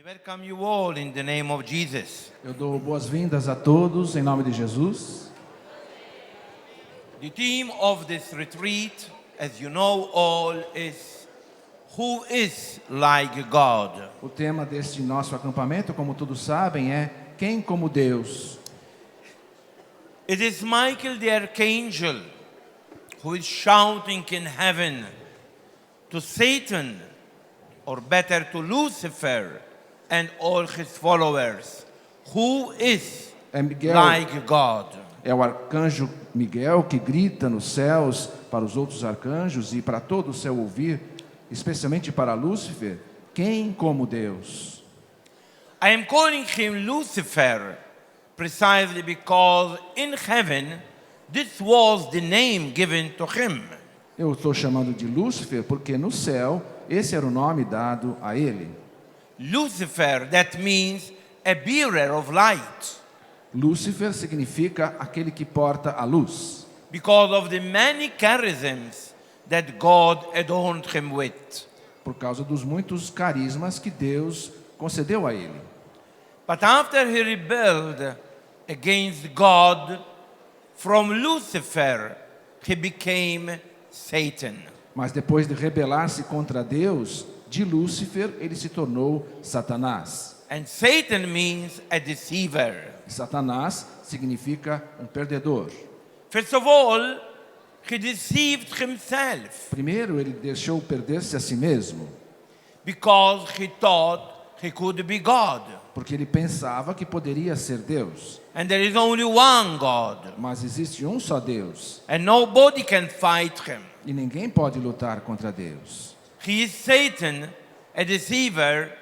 welcome you all in the name of Jesus. Eu dou boas-vindas a todos em nome de Jesus. The theme of this retreat, as you know all, is Who is like God? O tema deste nosso acampamento, como todos sabem, é Quem como Deus? It is Michael the archangel who is shouting in heaven to Satan, or better to Lucifer and all his followers, who is É Miguel, like God? é o arcanjo Miguel que grita nos céus para os outros arcanjos e para todo o céu ouvir, especialmente para Lúcifer, quem como Deus? I am calling him Lucifer precisely because in heaven this was the name given to him. Eu estou chamando de Lúcifer porque no céu esse era o nome dado a ele. Lucifer, that means a bearer of light, Lúcifer significa aquele que porta a luz, because of the many charisms that God adorned him with. por causa dos muitos carismas que Deus concedeu a ele. But after he rebelled against God, from Lucifer he became Satan. Mas depois de rebelar-se contra Deus, de Lúcifer ele se tornou Satanás. And Satan means a deceiver. Satanás significa um perdedor. First of all, he deceived himself Primeiro, ele deixou perder-se a si mesmo, because he thought he could be God. porque ele pensava que poderia ser Deus. And there is only one God, Mas existe um só Deus, and nobody can fight him. e ninguém pode lutar contra Deus. He is Satan, a deceiver,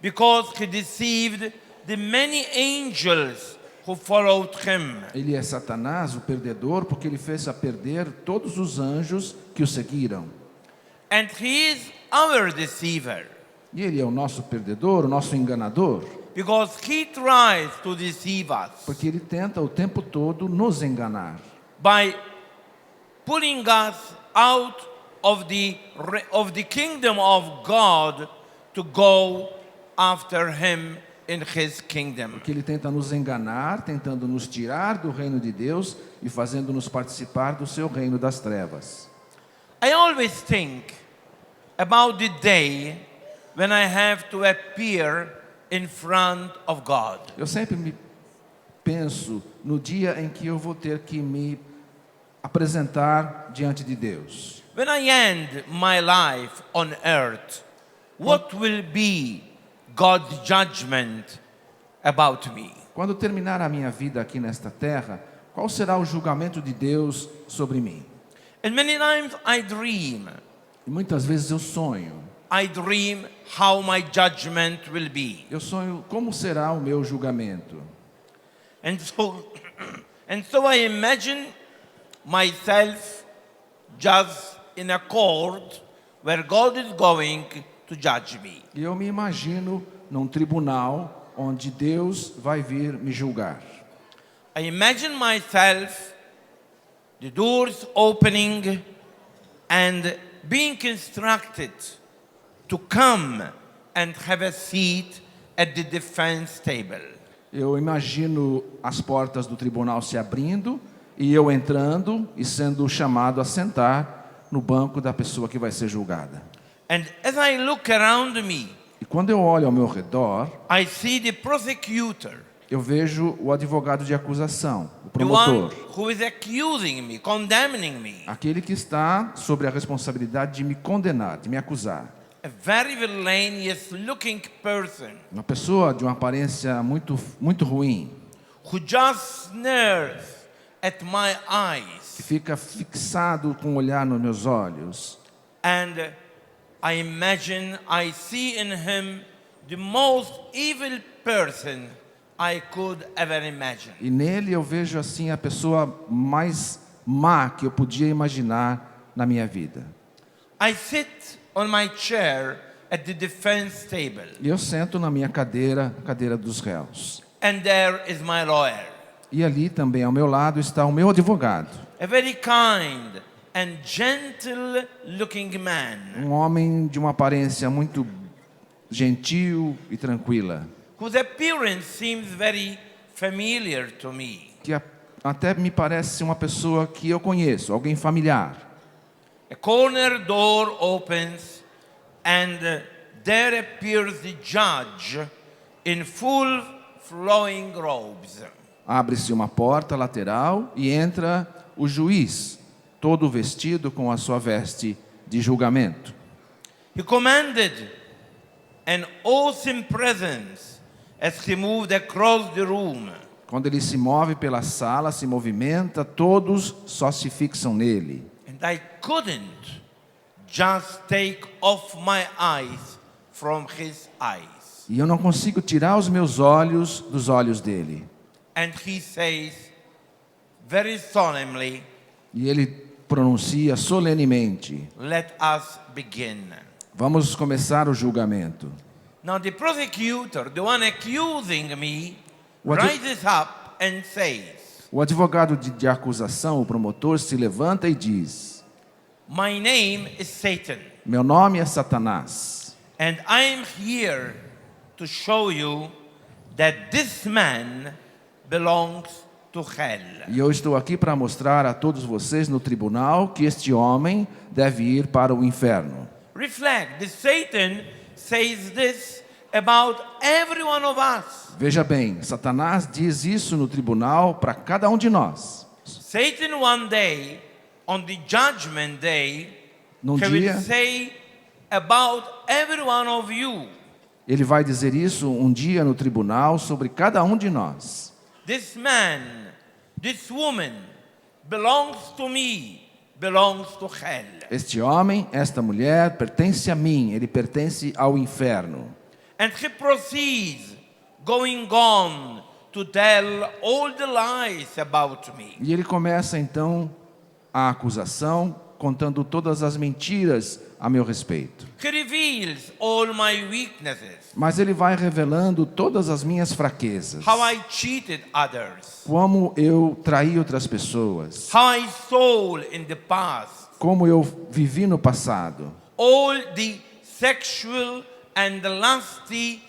because he deceived the many angels who followed him. Ele é Satanás, o perdedor, porque ele fez a perder todos os anjos que o seguiram. And he is our deceiver, E ele é o nosso perdedor, o nosso enganador, because he tries to deceive us porque ele tenta o tempo todo nos enganar, by pulling us out of the kingdom of God to go after him in his kingdom. porque ele tenta nos enganar, tentando nos tirar do reino de Deus e fazendo-nos participar do seu reino das trevas. I always think about the day when I have to appear in front of God. Eu sempre me penso no dia em que eu vou ter que me apresentar diante de Deus. When I end my life on earth, what will be God's judgment about me? Quando terminar a minha vida aqui nesta terra, qual será o julgamento de Deus sobre mim? And many times I dream. E muitas vezes eu sonho. I dream how my judgment will be. Eu sonho como será o meu julgamento. And so I imagine myself just in a court where God is going to judge me. E eu me imagino num tribunal onde Deus vai vir me julgar. I imagine myself, the doors opening and being instructed to come and have a seat at the defense table. Eu imagino as portas do tribunal se abrindo e eu entrando e sendo chamado a sentar no banco da pessoa que vai ser julgada. And as I look around me, E quando eu olho ao meu redor, I see the prosecutor, eu vejo o advogado de acusação, o the one promotor, who is accusing me, condemning me, aquele que está sobre a responsabilidade de me condenar, de me acusar. a very villainous looking person Uma pessoa de uma aparência muito ruim, who just sneers at my que eyes. fica fixado com o olhar nos meus olhos. And I imagine I see in him the most evil person I could ever imagine. E nele eu vejo assim a pessoa mais má que eu podia imaginar na minha vida. I sit on my chair at the defense table, E eu sento na minha cadeira, a cadeira dos réus. and there is my lawyer, E ali também ao meu lado está o meu advogado, a very kind and gentle looking man, um homem de uma aparência muito gentil e tranquila, whose appearance seems very familiar to me. que até me parece uma pessoa que eu conheço, alguém familiar. A corner door opens and there appears the judge in full flowing robes. Abre-se uma porta lateral e entra o juiz, todo vestido com a sua veste de julgamento. He commanded an awesome presence as he moved across the room. Quando ele se move pela sala, se movimenta, todos só se fixam nele. And I couldn't just take off my eyes from his eyes. E eu não consigo tirar os meus olhos dos olhos dele. And he says very solemnly, E ele pronuncia solenemente: let us begin. vamos começar o julgamento. Now the prosecutor, the one accusing me, What you- rises up and says, O advogado de acusação, o promotor, se levanta e diz: my name is Satan, meu nome é Satanás. and I am here to show you that this man belongs to hell. E eu estou aqui para mostrar a todos vocês no tribunal que este homem deve ir para o inferno. Reflect, the Satan says this about every one of us. Veja bem, Satanás diz isso no tribunal para cada um de nós. Satan one day, on the judgment day, Num he will dia, say about every one of you, ele vai dizer isso um dia no tribunal sobre cada um de nós. this man, this woman belongs to me, belongs to hell. Este homem, esta mulher, pertence a mim, ele pertence ao inferno. And he proceeds, going on to tell all the lies about me. E ele começa então a acusação, contando todas as mentiras a meu respeito. He reveals all my weaknesses, Mas ele vai revelando todas as minhas fraquezas. how I cheated others, Como eu traí outras pessoas. how I stole in the past, Como eu vivi no passado. all the sexual and lusty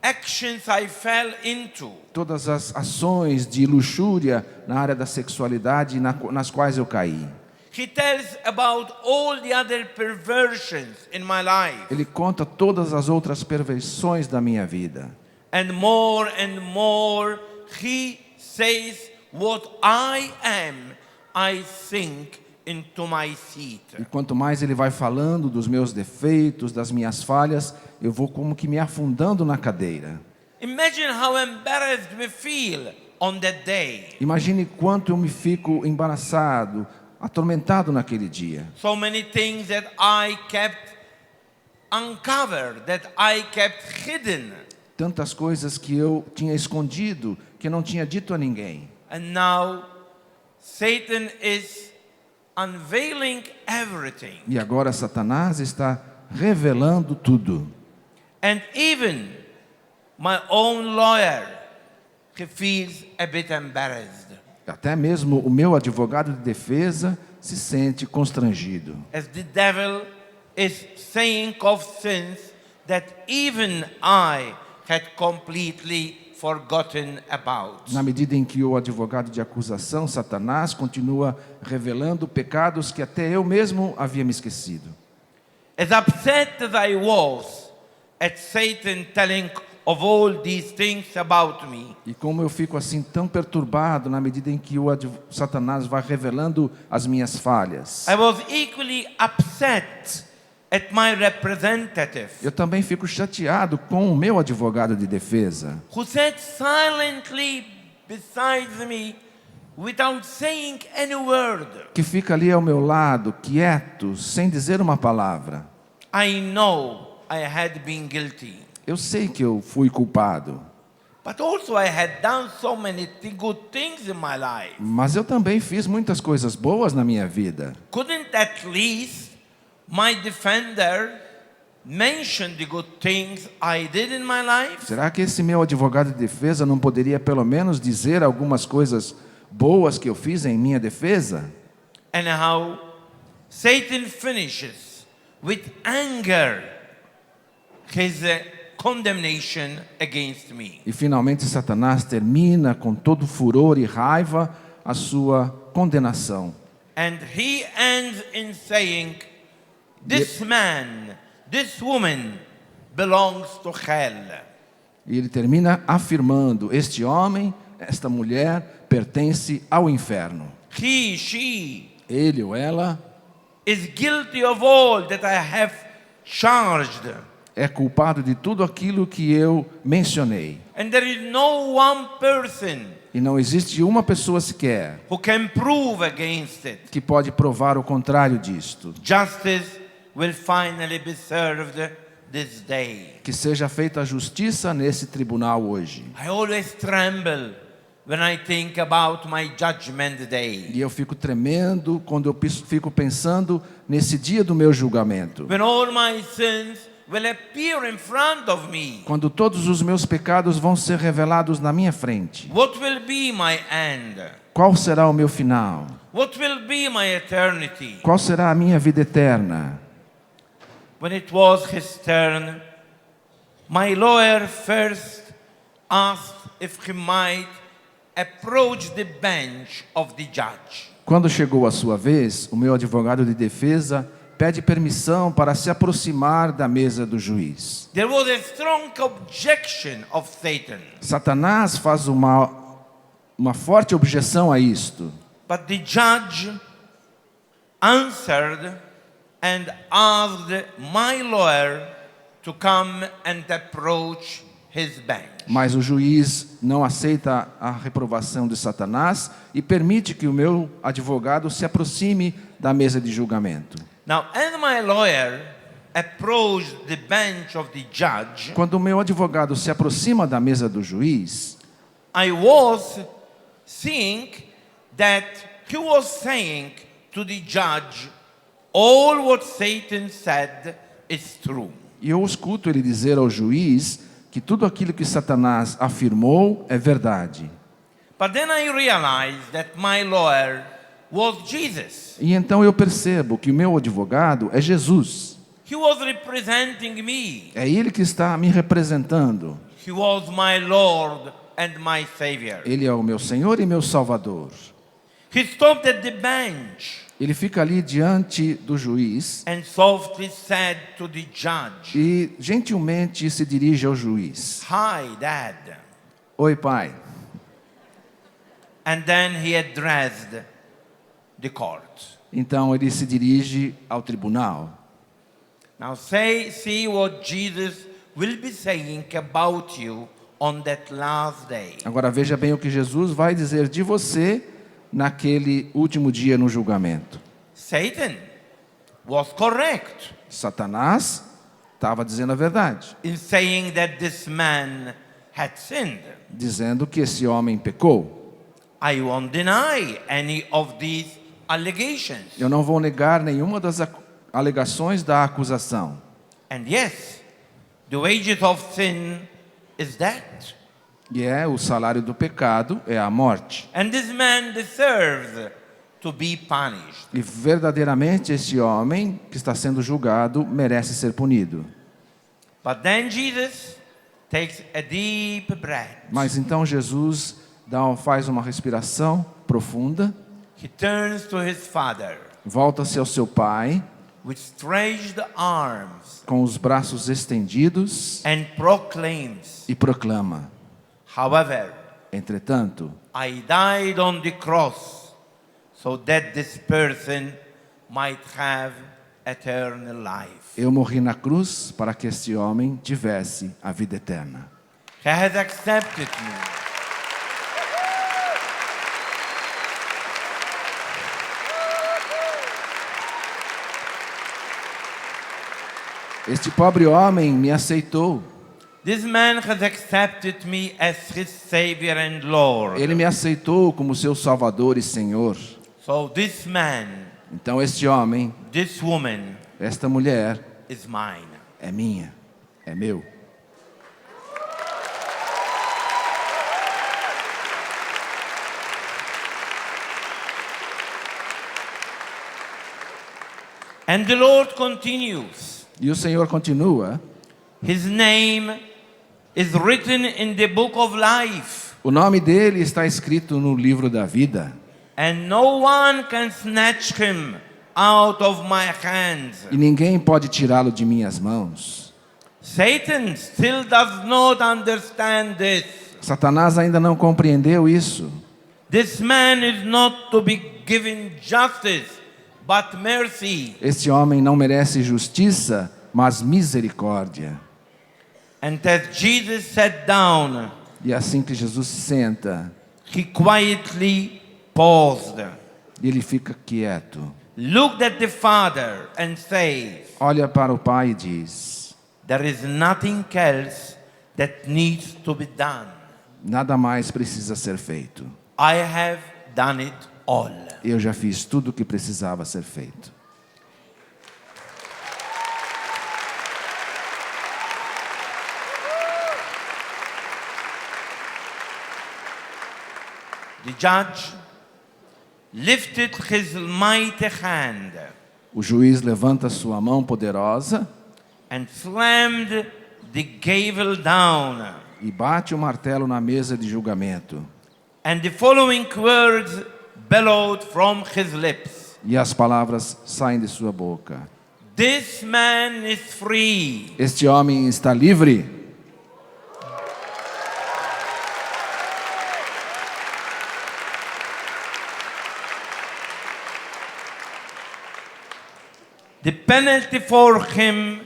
actions I fell into. Todas as ações de luxúria na área da sexualidade nas quais eu caí. He tells about all the other perversions in my life. Ele conta todas as outras perversões da minha vida. And more, he says, what I am, I sink into my seat. E quanto mais ele vai falando dos meus defeitos, das minhas falhas, eu vou como que me afundando na cadeira. Imagine how embarrassed we feel on that day. Imagine quanto eu me fico embaraçado, atormentado naquele dia. So many things that I kept uncovered, that I kept hidden. Tantas coisas que eu tinha escondido, que eu não tinha dito a ninguém. And now Satan is unveiling everything. E agora Satanás está revelando tudo. And even my own lawyer, he feels a bit embarrassed. Até mesmo o meu advogado de defesa se sente constrangido. As the devil is saying of sins that even I had completely forgotten about. Na medida em que o advogado de acusação, Satanás, continua revelando pecados que até eu mesmo havia me esquecido. As upset as I was at Satan telling of all these things about me, E como eu fico assim tão perturbado na medida em que Satanás vai revelando as minhas falhas. I was equally upset at my representative, Eu também fico chateado com o meu advogado de defesa, who sat silently beside me without saying any word. que fica ali ao meu lado, quieto, sem dizer uma palavra. I know I had been guilty, Eu sei que eu fui culpado, but also I had done so many good things in my life. mas eu também fiz muitas coisas boas na minha vida. Couldn't at least my defender mention the good things I did in my life? Será que esse meu advogado de defesa não poderia pelo menos dizer algumas coisas boas que eu fiz em minha defesa? And how Satan finishes with anger his condemnation against me. E finalmente Satanás termina com todo furor e raiva a sua condenação. And he ends in saying, this man, this woman belongs to hell. E ele termina afirmando: este homem, esta mulher, pertence ao inferno. He, she Ele ou ela is guilty of all that I have charged. é culpado de tudo aquilo que eu mencionei. And there is no one person E não existe uma pessoa sequer who can prove against it. que pode provar o contrário disto. Justice will finally be served this day. Que seja feita a justiça nesse tribunal hoje. I always tremble when I think about my judgment day. E eu fico tremendo quando eu fico pensando nesse dia do meu julgamento. When all my sins will appear in front of me. Quando todos os meus pecados vão ser revelados na minha frente. What will be my end? Qual será o meu final? What will be my eternity? Qual será a minha vida eterna? When it was his turn, my lawyer first asked if he might approach the bench of the judge. Quando chegou a sua vez, o meu advogado de defesa pede permissão para se aproximar da mesa do juiz. There was a strong objection of Satan, Satanás faz uma forte objeção a isto. but the judge answered and asked my lawyer to come and approach his bench. Mas o juiz não aceita a reprovação de Satanás e permite que o meu advogado se aproxime da mesa de julgamento. Now, as my lawyer approached the bench of the judge, Quando o meu advogado se aproxima da mesa do juiz, I was seeing that he was saying to the judge, all what Satan said is true. e eu escuto ele dizer ao juiz que tudo aquilo que Satanás afirmou é verdade. But then I realized that my lawyer was Jesus. E então eu percebo que o meu advogado é Jesus. He was representing me. É ele que está me representando. He was my Lord and my Savior. Ele é o meu Senhor e meu Salvador. He stopped at the bench Ele fica ali diante do juiz and softly said to the judge, e gentilmente se dirige ao juiz. "Hi, Dad." Oi, pai. And then he addressed the court. Então ele se dirige ao tribunal. Now see what Jesus will be saying about you on that last day. Agora veja bem o que Jesus vai dizer de você naquele último dia no julgamento. Satan was correct Satanás estava dizendo a verdade, in saying that this man had sinned. dizendo que esse homem pecou. I won't deny any of these allegations. Eu não vou negar nenhuma das alegações da acusação. And yes, the wages of sin is death. E o salário do pecado é a morte. And this man deserves to be punished. E verdadeiramente esse homem que está sendo julgado merece ser punido. But then Jesus takes a deep breath. Mas então Jesus faz uma respiração profunda, He turns to his father volta-se ao seu pai with stretched arms com os braços estendidos and proclaims, e proclama: however, entretanto, I died on the cross so that this person might have eternal life. eu morri na cruz para que este homem tivesse a vida eterna. He has accepted me. Este pobre homem me aceitou. This man has accepted me as his Savior and Lord. Ele me aceitou como seu Salvador e Senhor. So this man, Então este homem, this woman esta mulher, is mine. é minha, é meu. And the Lord continues, E o Senhor continua: His name is written in the book of life, O nome dele está escrito no livro da vida. and no one can snatch him out of my hands. E ninguém pode tirá-lo de minhas mãos. Satan still does not understand this. Satanás ainda não compreendeu isso. This man is not to be given justice, but mercy. Este homem não merece justiça, mas misericórdia. And as Jesus sat down, E assim que Jesus se senta, he quietly paused, ele fica quieto. looked at the Father and says, Olha para o Pai e diz: there is nothing else that needs to be done. nada mais precisa ser feito. I have done it all. Eu já fiz tudo o que precisava ser feito. The judge lifted his mighty hand O juiz levanta sua mão poderosa and slammed the gavel down. e bate o martelo na mesa de julgamento. And the following words bellowed from his lips. E as palavras saem de sua boca: This man is free. este homem está livre. The penalty for him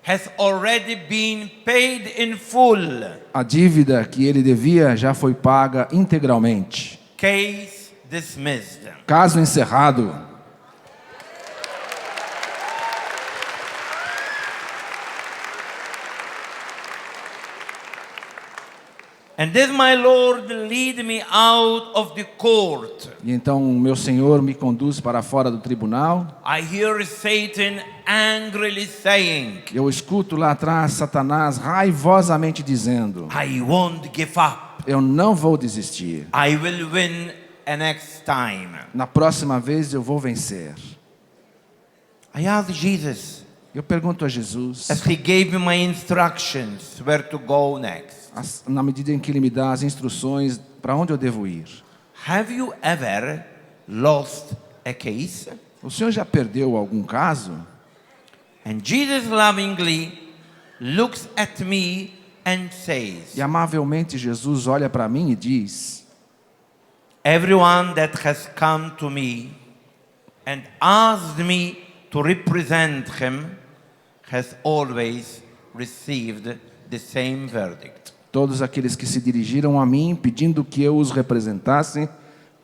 has already been paid in full. A dívida que ele devia já foi paga integralmente. Case dismissed. Caso encerrado. And as my Lord lead me out of the court, E então o meu Senhor me conduz para fora do tribunal. I hear Satan angrily saying, Eu escuto lá atrás Satanás raivosamente dizendo: I won't give up. eu não vou desistir. I will win a next time. Na próxima vez eu vou vencer. I asked Jesus, Eu pergunto a Jesus, as he gave me my instructions where to go next, na medida em que ele me dá as instruções para onde eu devo ir: have you ever lost a case? o senhor já perdeu algum caso? And Jesus lovingly looks at me and says, E amavelmente Jesus olha para mim e diz: everyone that has come to me and asked me to represent him has always received the same verdict. todos aqueles que se dirigiram a mim pedindo que eu os representasse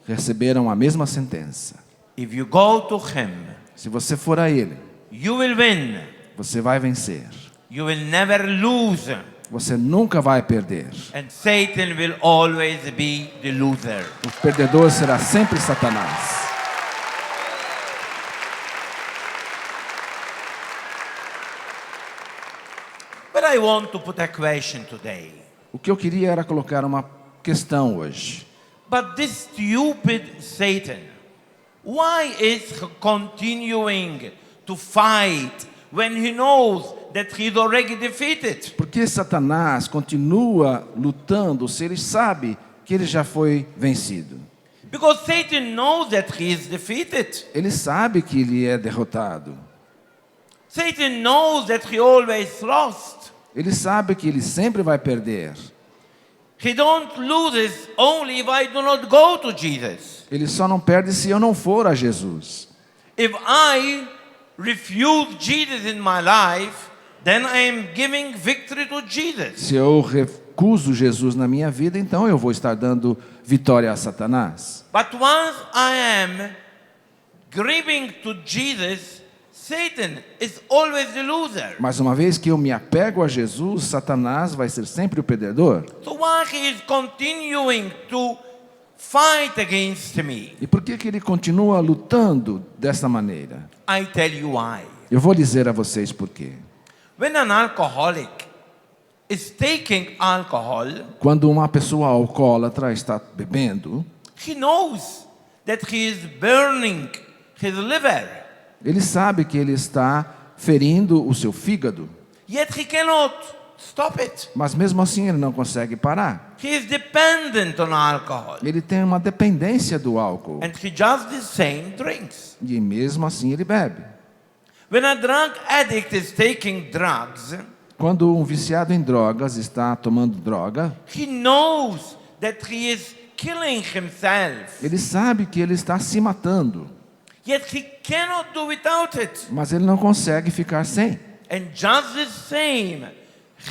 receberam a mesma sentença. If you go to him, Se você for a ele, you will win. você vai vencer. You will never lose. Você nunca vai perder. And Satan will always be the loser. O perdedor será sempre Satanás. But I want to put a question today. O que eu queria era colocar uma questão hoje. But this stupid Satan, why is he continuing to fight when he knows that he's already defeated? Por que Satanás continua lutando se ele sabe que ele já foi vencido? Because Satan knows that he is defeated. Ele sabe que ele é derrotado. Satan knows that he always lost. Ele sabe que ele sempre vai perder. He don't loses only if I do not go to Jesus. Ele só não perde se eu não for a Jesus. If I refuse Jesus in my life, then I am giving victory to Jesus. Se eu recuso Jesus na minha vida, então eu vou estar dando vitória a Satanás. But once I am giving to Jesus, Satan is always the loser. Mas uma vez que eu me apego a Jesus, Satanás vai ser sempre o perdedor. So why he is continuing to fight against me? E por que que ele continua lutando dessa maneira? I tell you why. Eu vou dizer a vocês por quê. When an alcoholic is taking alcohol, Quando uma pessoa alcoólatra está bebendo, he knows that he is burning his liver. ele sabe que ele está ferindo o seu fígado. Yet he cannot stop it. Mas mesmo assim ele não consegue parar. He is dependent on alcohol. Ele tem uma dependência do álcool. And he just the same drinks. E mesmo assim ele bebe. When a drug addict is taking drugs, Quando um viciado em drogas está tomando droga, he knows that he is killing himself. ele sabe que ele está se matando, Yet he cannot do without it. mas ele não consegue ficar sem. And just the same,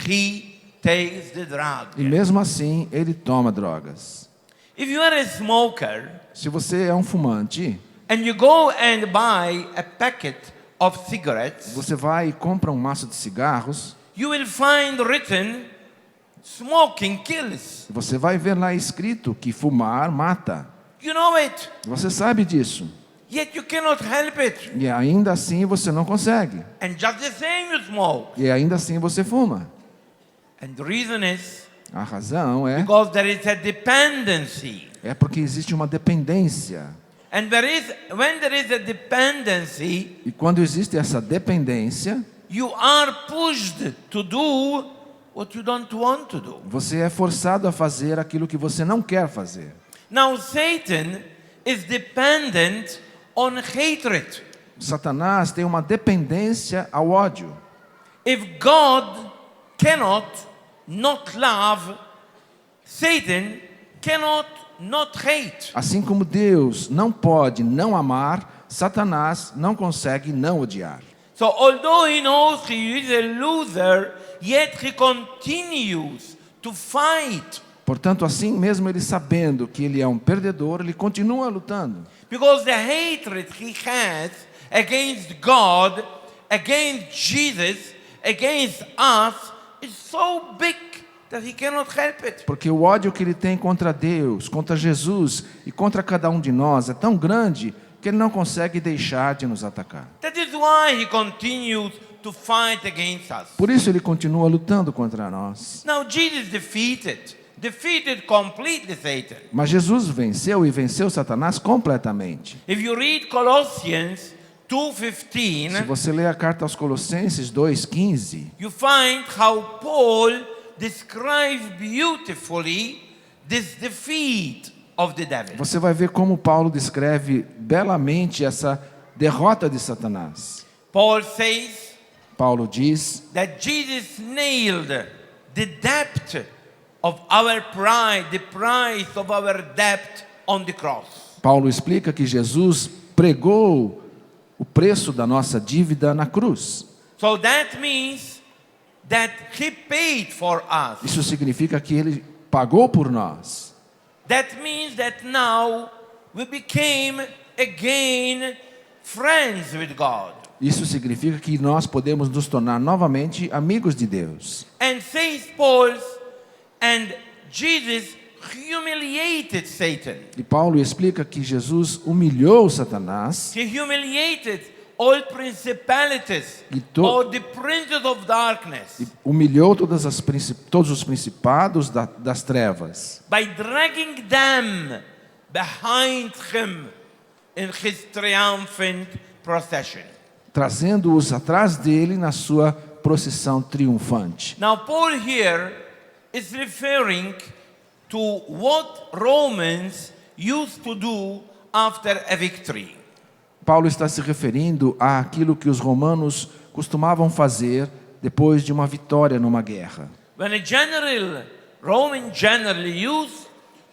he takes the E drug. mesmo assim ele toma drogas. If you are a smoker Se você é um fumante, and you go and buy a packet of cigarettes, você vai e compra um maço de cigarros, you will find written, smoking kills. você vai ver lá escrito que fumar mata. You know it. Você sabe disso. Yet you cannot help it. E ainda assim você não consegue. And just the same you smoke. E ainda assim você fuma. And the reason is A razão because there is a dependency. é porque existe uma dependência. And when there is a dependency, E quando existe essa dependência, you are pushed to do what you don't want to do. você é forçado a fazer aquilo que você não quer fazer. Now Satan is dependent on hatred. Satanás tem uma dependência ao ódio. If God cannot not love, Satan cannot not hate. Assim como Deus não pode não amar, Satanás não consegue não odiar. So although he knows he is a loser, yet he continues to fight. Portanto, assim mesmo ele sabendo que ele é um perdedor, ele continua lutando. Because the hatred he has against God, against Jesus, against us is so big that he cannot help it. Porque o ódio que ele tem contra Deus, contra Jesus e contra cada um de nós é tão grande que ele não consegue deixar de nos atacar. That is why he continues to fight against us. Por isso ele continua lutando contra nós. Now Jesus defeated completely Satan. Mas Jesus venceu e venceu Satanás completamente. If you read Colossians Se 2:15, você ler a carta aos Colossenses 2:15, you find how Paul describes beautifully this defeat of the devil. você vai ver como Paulo descreve belamente essa derrota de Satanás. Paul says Paulo diz that Jesus nailed the debt of our pride, the price of our debt on the cross. Paulo explica que Jesus pregou o preço da nossa dívida na cruz. So that means that he paid for us. Isso significa que ele pagou por nós. That means that now we became again friends with God. Isso significa que nós podemos nos tornar novamente amigos de Deus. And says Paul, and Jesus humiliated Satan. E Paulo explica que Jesus humilhou Satanás, He humiliated all principalities, E to- all the princes of darkness, humilhou todos os principados das trevas, by dragging them behind him in his triumphant procession. trazendo-os atrás dele na sua procissão triunfante. Now Paul here is referring to what Romans used to do after a victory. Paulo está se referindo àquilo que os romanos costumavam fazer depois de uma vitória numa guerra. When a Roman general used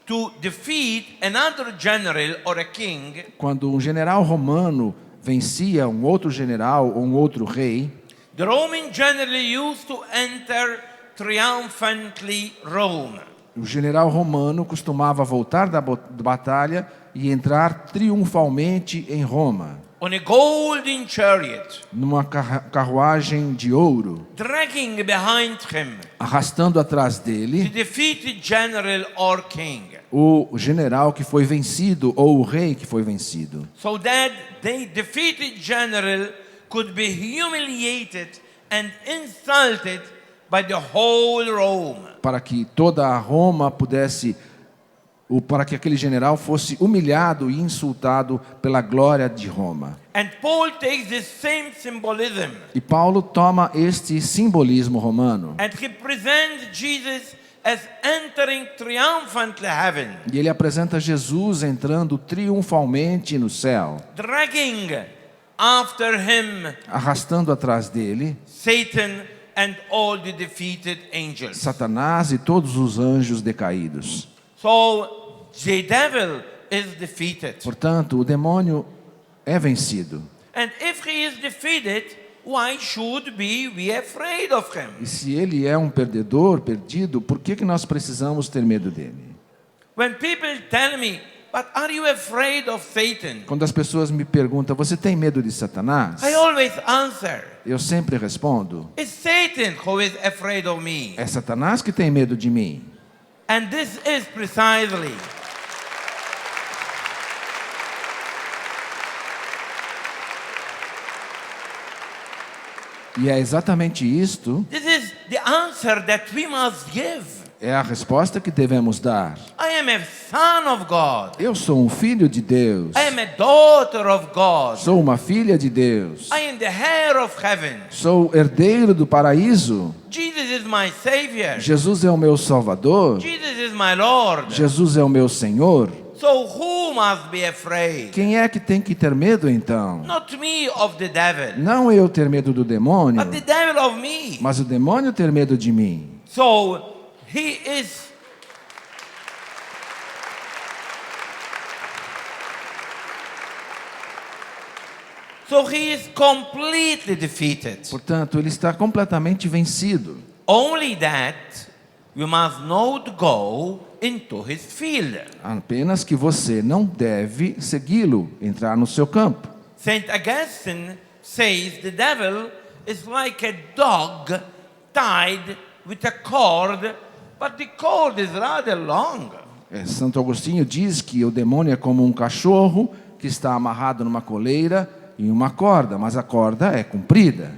to defeat another general or a king, Quando um general romano vencia um outro general ou um outro rei, the Roman general used to enter triumphantly Rome. o general romano costumava voltar da batalha e entrar triunfalmente em Roma, On a golden chariot, numa carruagem de ouro, dragging behind him arrastando atrás the dele defeated general or king, o general que foi vencido ou o rei que foi vencido, so that the defeated general could be humiliated and insulted by the whole Rome. para que toda a Roma pudesse para que aquele general fosse humilhado e insultado pela glória de Roma. And Paul takes this same symbolism E Paulo toma este simbolismo romano and he presents Jesus as entering triumphantly heaven, e ele apresenta Jesus entrando triunfalmente no céu, dragging after him arrastando atrás dele Satan and all the defeated angels. Satanás e todos os anjos decaídos. So the devil is defeated. Portanto, o demônio é vencido. And if he is defeated, why should we afraid of him? E se ele é um perdedor, perdido, por que nós precisamos ter medo dele? When people tell me, but are you afraid of Satan? Quando as pessoas me perguntam, você tem medo de Satanás? I always answer, Eu sempre respondo, it's Satan who is afraid of me. é Satanás que tem medo de mim. And this is precisely E é exatamente isto, this is the answer that we must give. é a resposta que devemos dar. I am a son of God. Eu sou um filho de Deus. I am a daughter of God. Sou uma filha de Deus. I am the heir of heaven. Sou herdeiro do paraíso. Jesus is my savior. Jesus é o meu Salvador. Jesus is my Lord. Jesus é o meu Senhor. So who must be afraid? Quem é que tem que ter medo então? Not me of the devil, Não eu ter medo do demônio, but the devil of me. mas o demônio ter medo de mim. So he is completely defeated. Portanto, ele está completamente vencido. Only that you must not go into his field. Apenas que você não deve segui-lo, entrar no seu campo. Saint Augustine says the devil is like a dog tied with a cord, but the cord is rather long. Santo Agostinho diz que o demônio é como um cachorro que está amarrado numa coleira e uma corda, mas a corda é comprida.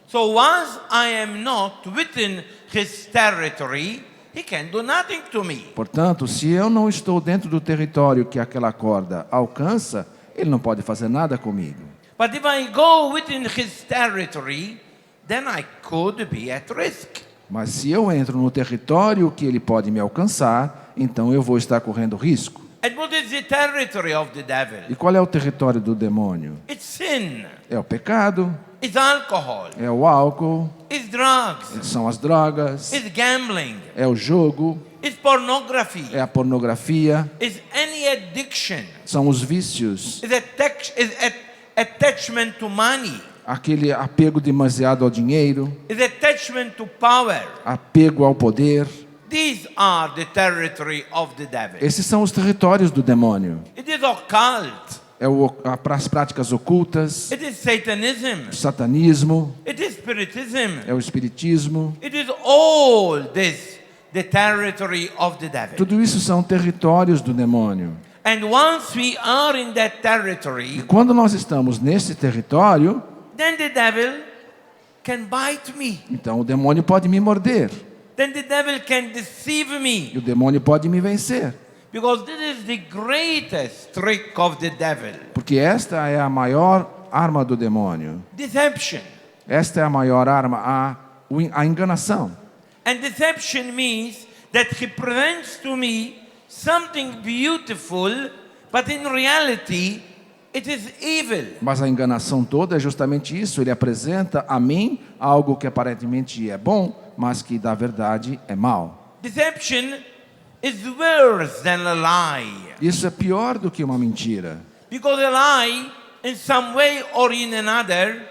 So once I am not within his territory, he can do nothing to me. Portanto, se eu não estou dentro do território que aquela corda alcança, ele não pode fazer nada comigo. But if I go within his territory, then I could be at risk. Mas se eu entro no território que ele pode me alcançar, então eu vou estar correndo risco. And what is the territory of the devil? E qual é o território do demônio? It's sin, É o pecado, it's alcohol, é o álcool, it's drugs, são as drogas, it's gambling, é o jogo, it's pornography, é a pornografia, it's any addiction, são os vícios, it's attachment to money, aquele apego demasiado ao dinheiro, it's attachment to power. apego ao poder. These are the territory of the devil. Esses são os territórios do demônio. It is occult, É as práticas ocultas, it is Satanism, o satanismo, it is spiritism, é o espiritismo. it is all this the territory of the devil. Tudo isso são territórios do demônio. And once we are in that E territory, quando nós estamos nesse território, then the devil can bite me. então o demônio pode me morder. Then the devil can deceive E me. o demônio pode me vencer. Because this is the greatest trick of the devil. Porque esta é a maior arma do demônio. Deception. Esta é a maior arma, a enganação. And deception means that he presents to me something beautiful, but in reality it is evil. Mas a enganação toda é justamente isso. Ele apresenta a mim algo que aparentemente é bom, mas que da verdade é mal. Deception is worse than a lie. Isso é pior do que uma mentira. Because a lie, in some way or in another,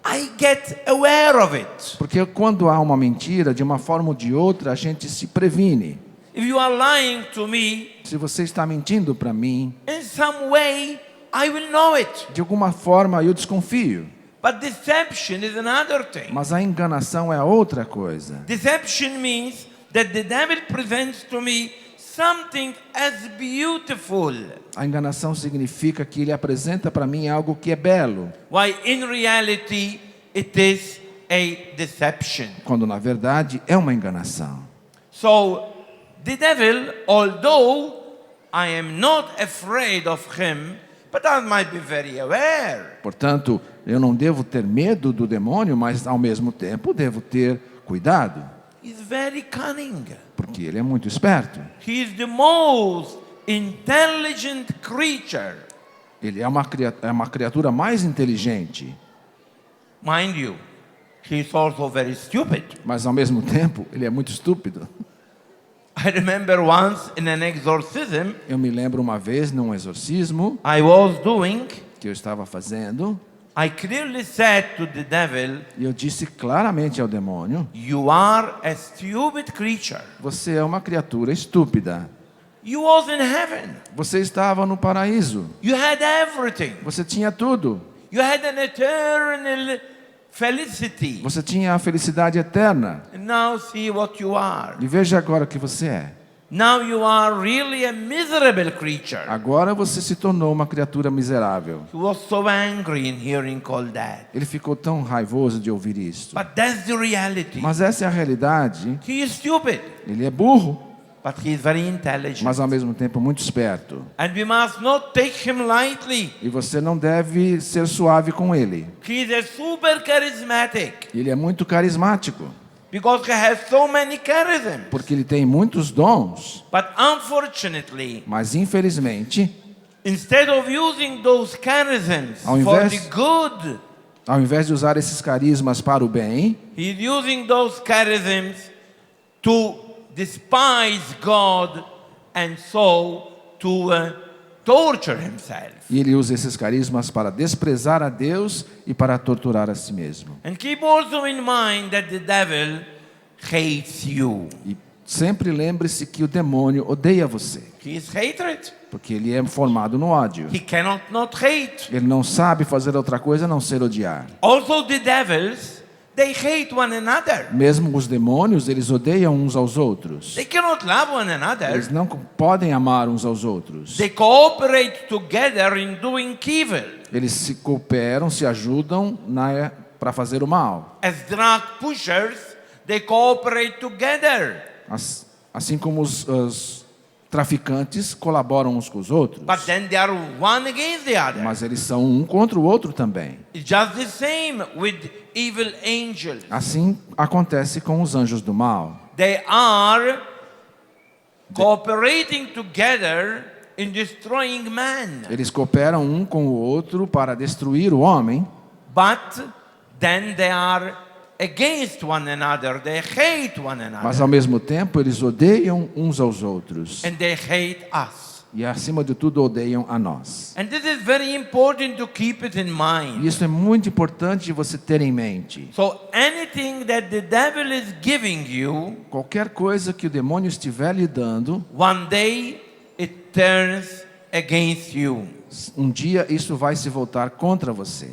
I get aware of it. Porque quando há uma mentira, de uma forma ou de outra, a gente se previne. If you are lying to me, Se você está mentindo para mim, in some way I will know it. de alguma forma eu desconfio. But deception is another thing. Mas a enganação é outra coisa. Deception means that the devil presents to me something as beautiful, A enganação significa que ele apresenta para mim algo que é belo, while in reality it is a deception. quando na verdade é uma enganação. So the devil, although I am not afraid of him, but I might be very aware. Portanto, eu não devo ter medo do demônio, mas ao mesmo tempo devo ter cuidado, He's very cunning. porque ele é muito esperto. He is the most intelligent creature. Ele é uma criatura mais inteligente, Mind you, he is also very stupid. mas ao mesmo tempo ele é muito estúpido. I remember once in an exorcism Eu me lembro uma vez num exorcismo I was doing, que eu estava fazendo, I clearly said to the devil, e eu disse claramente ao demônio: you are a stupid creature. você é uma criatura estúpida. You was in heaven. Você estava no paraíso. You had everything. Você tinha tudo. You had an eternal felicity. Você tinha a felicidade eterna. And now see what you are. E veja agora o que você é. Now you are really a miserable creature. Agora você se tornou uma criatura miserável. He was so angry in hearing all that. Ele ficou tão raivoso de ouvir isto. But that's the reality. Mas essa é a realidade. He is stupid, Ele é burro, but he is very intelligent. mas ao mesmo tempo muito esperto. And we must not take him lightly. E você não deve ser suave com ele. He is a super charismatic Ele é muito carismático, because he has so many charisms. porque ele tem muitos dons. But unfortunately, Mas infelizmente, instead of using those charisms Ao for invés- the good, ao invés de usar esses carismas para o bem, he is using those charisms to despise God and so to torture himself. e ele usa esses carismas para desprezar a Deus e para torturar a si mesmo. And keep also in mind that the devil hates you. E sempre lembre-se que o demônio odeia você, He is hatred. porque ele é formado no ódio. He cannot not hate. Ele não sabe fazer outra coisa a não ser odiar. Also the devils, they hate one another. Mesmo os demônios, eles odeiam uns aos outros. They cannot love one another. Eles não podem amar uns aos outros. They cooperate together in doing evil. Eles se cooperam, se ajudam para fazer o mal. As drug pushers, they cooperate together. Assim como os traficantes colaboram uns com os outros. But then they are one against the other. Mas eles são um contra o outro também. It's just the same with evil angels. Assim acontece com os anjos do mal. They are cooperating together in destroying man. Eles cooperam um com o outro para destruir o homem, But then they are against one another. They hate one mas another. ao mesmo tempo eles odeiam uns aos outros. And they hate us. E acima de tudo odeiam a nós. And this is very important to keep it in E mind. isso é muito importante de você ter em mente. So anything that the devil is giving you, Qualquer coisa que o demônio estiver lhe dando, one day it turns against you. um dia isso vai se voltar contra você.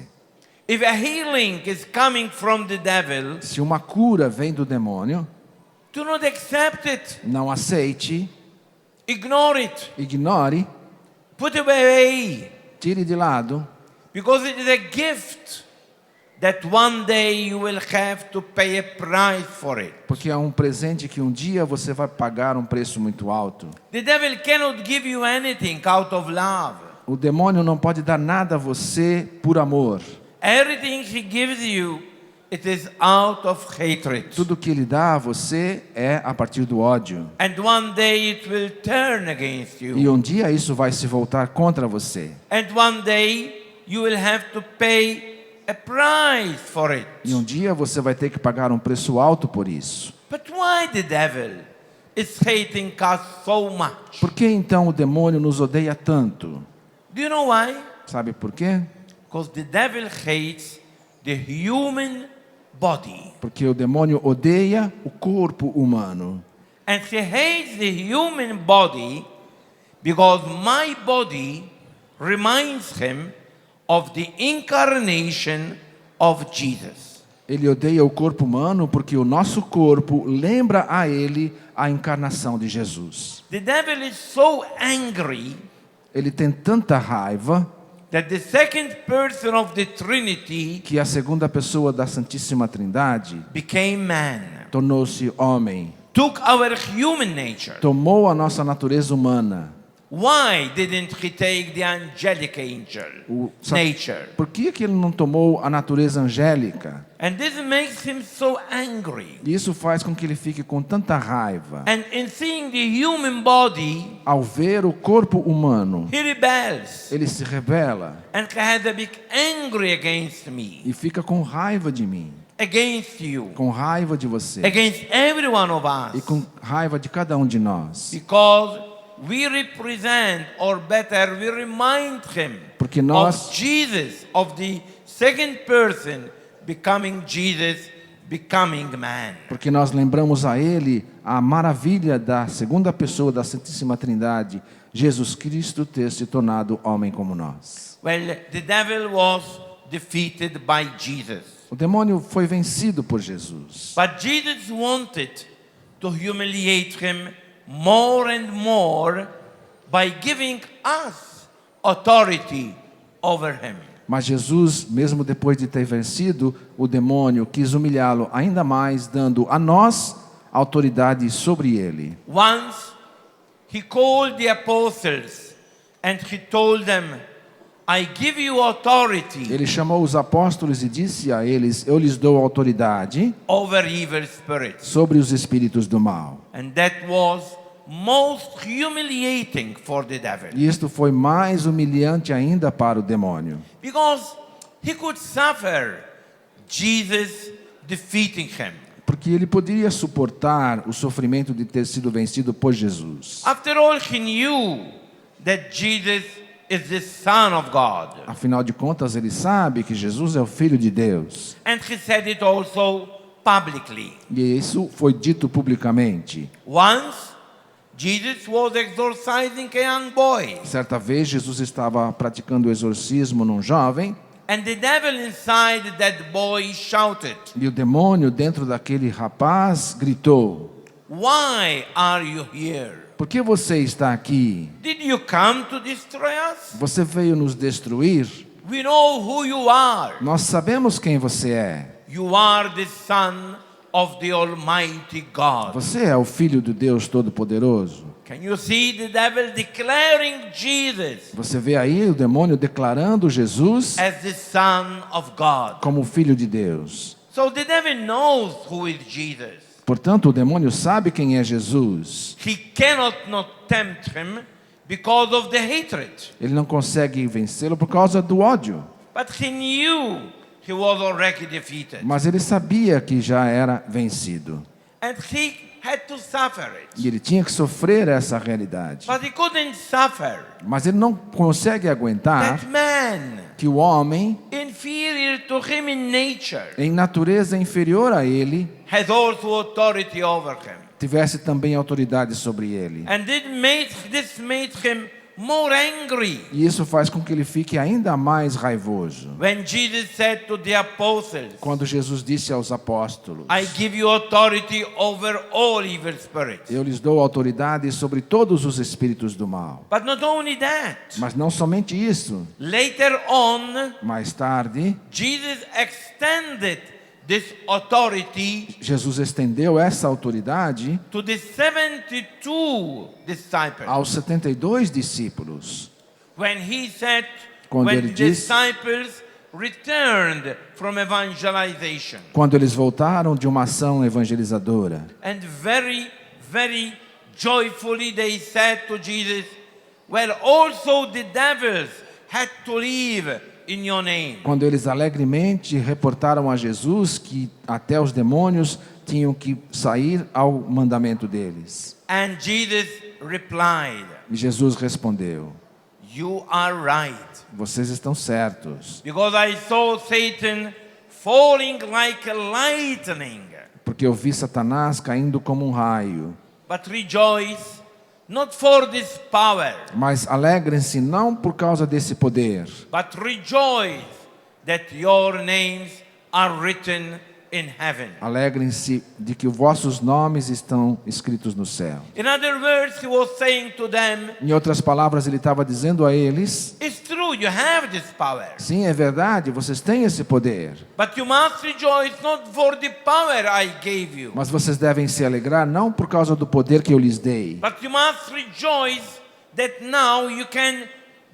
If a healing is coming from the devil, Se uma cura vem do demônio, do not accept it. não aceite, Ignore it. ignore, Put it away. tire de lado, Because it is a gift that one day you will have to pay a price for it. porque é um presente que um dia você vai pagar um preço muito alto. The devil cannot give you anything out of love. O demônio não pode dar nada a você por amor. Everything he gives you, it is out of hatred. Tudo que ele dá a você é a partir do ódio. And one day it will turn against E you. um dia isso vai se voltar contra você. And one day you will have to pay a price for it. E um dia você vai ter que pagar um preço alto por isso. But why the devil is hating us so much? Por que então o demônio nos odeia tanto? Do you know why? Sabe por quê? Because the devil hates the human body. Porque o demônio odeia o corpo humano. And he hates the human body because my body reminds him of the incarnation of Jesus. Ele odeia o corpo humano porque o nosso corpo lembra a ele a encarnação de Jesus. The devil is so angry Ele tem tanta raiva that the second person of the Trinity que a segunda pessoa da Santíssima Trindade became man, tornou-se homem, took our human nature, tomou a nossa natureza humana Why didn't he take the angelic nature? Por que ele não tomou a natureza angélica? And this makes him so angry. E isso faz com que ele fique com tanta raiva. And in seeing the human body, Ao ver o corpo humano, he rebels ele se rebela and has a big angry against me, e fica com raiva de mim, against you, com raiva de você against every one of e us. com raiva de cada um de nós. Because we represent, or better, we remind him Porque nós of Jesus, of the second person becoming Jesus, becoming man. Porque nós lembramos a ele a maravilha da segunda pessoa da Santíssima Trindade, Jesus Cristo ter se tornado homem como nós. Well, the devil was defeated by Jesus. O demônio foi vencido por Jesus. But Jesus wanted to humiliate him more and more by giving us authority over him. Mas Jesus, mesmo depois de ter vencido o demônio, quis humilhá-lo ainda mais, dando a nós autoridade sobre ele. Once he called the apostles and he told them, I give you authority Ele chamou os apóstolos e disse a eles: eu lhes dou autoridade over evil spirits. sobre os espíritos do mal. And that was most humiliating for the devil. E isto foi mais humilhante ainda para o demônio. Because he could suffer Jesus defeating him. Porque ele poderia suportar o sofrimento de ter sido vencido por Jesus. After all, he knew that Jesus is the Son of God. Afinal de contas, ele sabe que Jesus é o Filho de Deus. And he said it also publicly. E isso foi dito publicamente. Once, Jesus was exorcising a young boy. Certa vez, Jesus estava praticando o exorcismo num jovem. And the devil inside that boy shouted, E o demônio dentro daquele rapaz gritou: Why are you here? por que você está aqui? Did you come to destroy us? Você veio nos destruir? We know who you are. Nós sabemos quem você é. You are the Son of the Almighty God. Você é o Filho do Deus Todo-Poderoso. Can you see the devil declaring Jesus Você vê aí o demônio declarando Jesus as the Son of God? como Filho de Deus. So the devil knows who is Jesus. Portanto, o demônio sabe quem é Jesus. He cannot not tempt him because of the hatred. Ele não consegue vencê-lo por causa do ódio. But he knew he was already defeated. Mas ele sabia que já era vencido. And he had to suffer it. E ele tinha que sofrer essa realidade. But he couldn't suffer Mas ele não consegue aguentar that man, que o homem, inferior to him in nature, em natureza inferior a ele, has also authority over him. tivesse também autoridade sobre ele. And this made him more angry. E isso faz com que ele fique ainda mais raivoso. When Jesus said to the apostles, Quando Jesus disse aos apóstolos: I give you authority over all evil spirits. eu lhes dou autoridade sobre todos os espíritos do mal. But not only that, Mas não somente isso. later on, Mais tarde, Jesus extended this authority Jesus estendeu essa autoridade to the 72 disciples. aos 72 discípulos. When he said, Quando when ele the disse- disciples returned from evangelization, Quando eles voltaram de uma ação evangelizadora. and very, very joyfully they said to Jesus, well, also the devils had to leave in your name. Quando eles alegremente reportaram a Jesus que até os demônios tinham que sair ao mandamento deles. And Jesus replied, E Jesus respondeu: you are right, vocês estão certos, because I saw Satan falling like a lightning. porque eu vi Satanás caindo como um raio. But rejoice not for this power, Mas alegrem-se não por causa desse poder, but rejoice that your names are written in heaven. alegrem-se de que os vossos nomes estão escritos no céu. In other words, he was saying to them, Em outras palavras, ele estava dizendo a eles: it's true, you have this power, sim, é verdade, vocês têm esse poder, but you must rejoice not for the power I gave you, mas vocês devem se alegrar não por causa do poder que eu lhes dei, but you must rejoice that now you can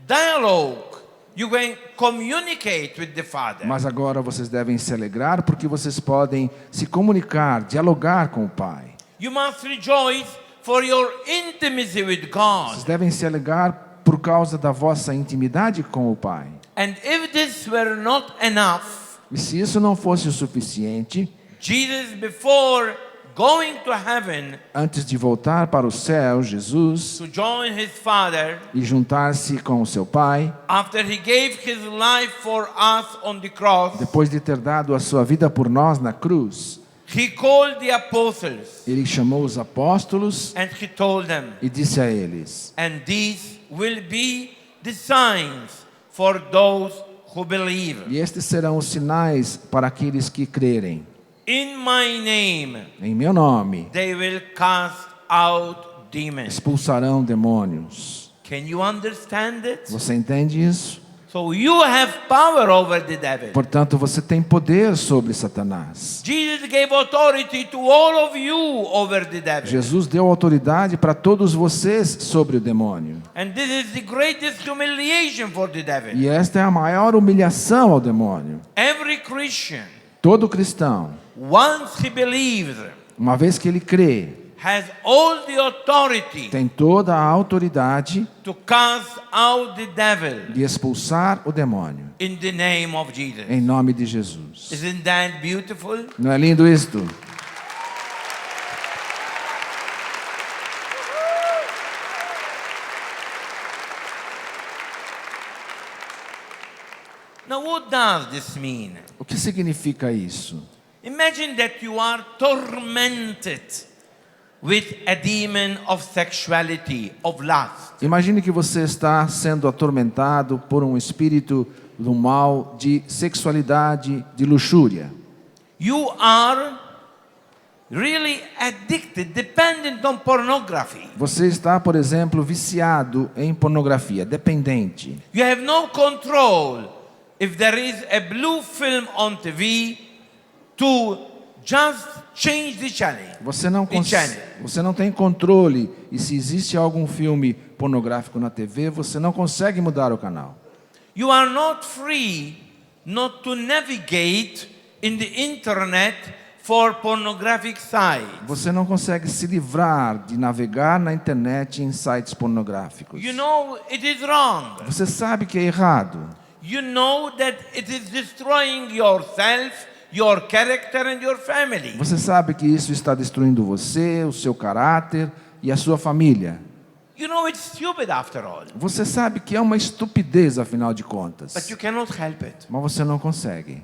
dialogue, you can communicate with the Father. Mas agora vocês devem se alegrar porque vocês podem se comunicar, dialogar com o Pai. You must rejoice for your intimacy with God. Vocês devem se alegrar por causa da vossa intimidade com o Pai. And if this were not enough, E se isso não fosse o suficiente, Jesus, before going to heaven antes de voltar para o céu, Jesus, to join his Father, e juntar-se com o seu Pai, after he gave his life for us on the cross, depois de ter dado a sua vida por nós na cruz, he called the apostles ele chamou os apóstolos and he told them, e disse a eles: and these will be the signs for those who believe. e estes serão os sinais para aqueles que crerem. In my name, Em meu nome, they will cast out demons. expulsarão demônios. Can you understand it? Você entende isso? So you have power over the devil. Portanto, você tem poder sobre Satanás. Jesus gave authority to all of you over the devil. Jesus deu autoridade para todos vocês sobre o demônio. And this is the greatest humiliation for the devil. E esta é a maior humilhação ao demônio. Every Christian, Todo cristão, once he believes, uma vez que ele crê, has all the authority tem toda a autoridade to cast out the devil de expulsar o demônio. in the name of Jesus. Em nome de Jesus. Isn't that beautiful? Não é lindo isto? Now what does this mean? O que significa isso? Imagine that you are tormented with a demon of sexuality, of lust. Imagine que você está sendo atormentado por um espírito do mal de sexualidade, de luxúria. You are really addicted, dependent on pornography. Você está, por exemplo, viciado em pornografia, dependente. You have no control if there is a blue film on TV to just change the channel. Você não, The channel. você não tem controle. E se existe algum filme pornográfico na TV, você não consegue mudar o canal. You are not free not to navigate in the internet for pornographic sites. Você não consegue se livrar de navegar na internet em sites pornográficos. You know it is wrong. Você sabe que é errado. You know that it is destroying yourself, your character and your family. Você sabe que isso está destruindo você, o seu caráter e a sua família. You know it's stupid after all, Você sabe que é uma estupidez, afinal de contas. but you cannot help it. Mas você não consegue.